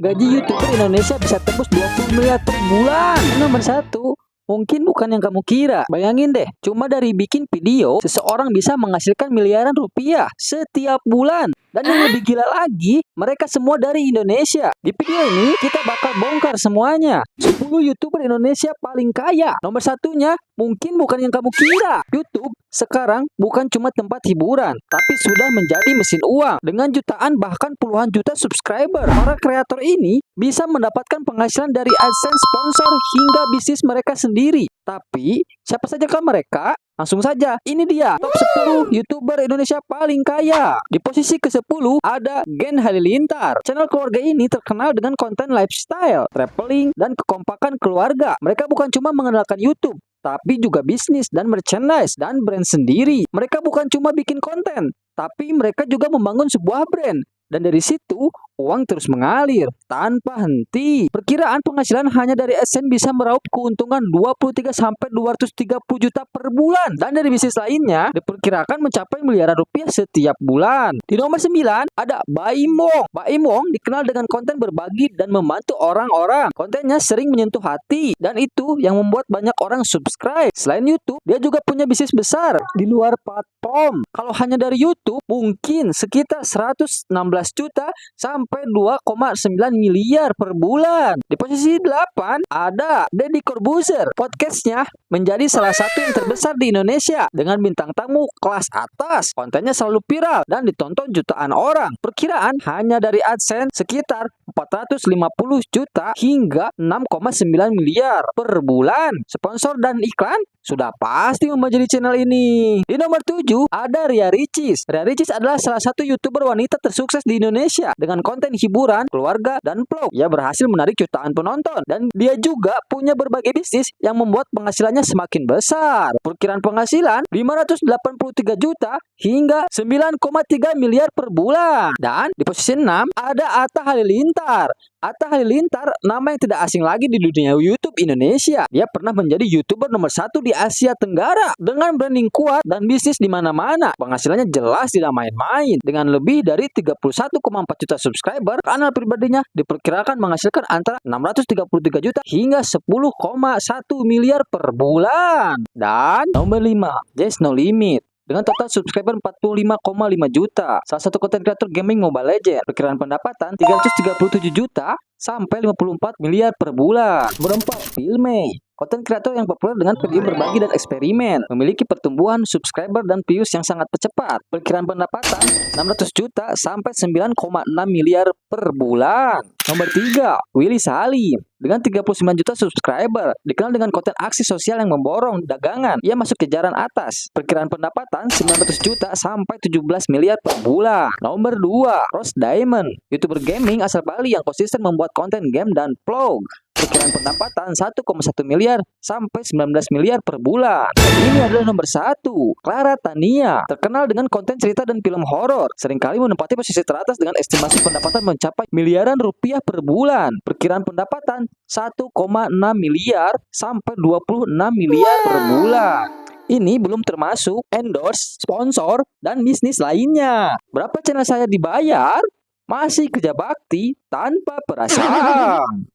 Gaji YouTuber Indonesia bisa tembus 20 miliar per bulan. Nomor satu, mungkin bukan yang kamu kira. Bayangin deh, cuma dari bikin video, seseorang bisa menghasilkan miliaran rupiah setiap bulan. Dan yang lebih gila lagi, mereka semua dari Indonesia. Di video ini, kita bakal bongkar semuanya. 10 YouTuber Indonesia paling kaya. Nomor satunya, mungkin bukan yang kamu kira. YouTube sekarang bukan cuma tempat hiburan, tapi sudah menjadi mesin uang. Dengan jutaan bahkan puluhan juta subscriber, para kreator ini bisa mendapatkan penghasilan dari AdSense, sponsor, hingga bisnis mereka sendiri. Tapi, siapa saja kan mereka? Langsung saja, ini dia top 10 YouTuber Indonesia paling kaya. Di posisi ke-10 ada Gen Halilintar. Channel keluarga ini terkenal dengan konten lifestyle, traveling, dan kekompakan keluarga. Mereka bukan cuma mengenalkan YouTube, tapi juga bisnis dan merchandise dan brand sendiri. Mereka bukan cuma bikin konten, tapi mereka juga membangun sebuah brand. Dan dari situ, uang terus mengalir tanpa henti. Perkiraan penghasilan hanya dari AdSense bisa meraup keuntungan 23-230 juta per bulan. Dan dari bisnis lainnya, diperkirakan mencapai miliaran rupiah setiap bulan. Di nomor 9, ada Baimong. Baimong dikenal dengan konten berbagi dan membantu orang-orang. Kontennya sering menyentuh hati, dan itu yang membuat banyak orang subscribe. Selain YouTube, dia juga punya bisnis besar di luar platform. Kalau hanya dari YouTube, mungkin sekitar 116 juta sampai 2,9 miliar per bulan. Di posisi 8 ada Deddy Corbuzier. Podcastnya menjadi salah satu yang terbesar di Indonesia dengan bintang tamu kelas atas. Kontennya selalu viral dan ditonton jutaan orang. Perkiraan hanya dari AdSense sekitar 450 juta hingga 6,9 miliar per bulan. Sponsor dan iklan sudah pasti membanjiri channel ini. Di nomor 7 ada Ria Ricis. Ria Ricis adalah salah satu YouTuber wanita tersukses di Indonesia dengan konten hiburan, keluarga, dan vlog. Ia berhasil menarik jutaan penonton dan dia juga punya berbagai bisnis yang membuat penghasilannya semakin besar. Perkiraan penghasilan 583 juta hingga 9,3 miliar per bulan. Dan di posisi 6 ada Atta Halilintar. Atta Halilintar nama yang tidak asing lagi di dunia YouTube Indonesia. Dia pernah menjadi YouTuber nomor 1 di Asia Tenggara dengan branding kuat dan bisnis di mana-mana. Penghasilannya jelas tidak main-main. Dengan lebih dari 31,4 juta subscriber, kanal pribadinya diperkirakan menghasilkan antara 633 juta hingga 10,1 miliar per bulan. Dan nomor 5, There's No Limit. Dengan total subscriber 45,5 juta. Salah satu konten kreator gaming Mobile Legends. Perkiraan pendapatan 337 juta sampai 54 miliar per bulan. Nomor 4, Filme. Konten kreator yang populer dengan video berbagi dan eksperimen. Memiliki pertumbuhan subscriber dan views yang sangat cepat. Perkiraan pendapatan 600 juta sampai 9,6 miliar per bulan. Nomor 3, Willy Salim. Dengan 39 juta subscriber, dikenal dengan konten aksi sosial yang memborong dagangan. Ia masuk kejaran atas. Perkiraan pendapatan 900 juta sampai 17 miliar per bulan. Nomor 2, Rose Diamond. YouTuber gaming asal Bali yang konsisten membuat konten game dan vlog. Perkiraan pendapatan 1,1 miliar sampai 19 miliar per bulan. Ini adalah nomor 1, Clara Tania. Terkenal dengan konten cerita dan film horor. Seringkali menempati posisi teratas dengan estimasi pendapatan mencapai miliaran rupiah per bulan. Perkiraan pendapatan 1,6 miliar sampai 26 miliar per bulan. Ini belum termasuk endorse, sponsor, dan bisnis lainnya. Berapa channel saya dibayar? Masih kerja bakti tanpa perasaan.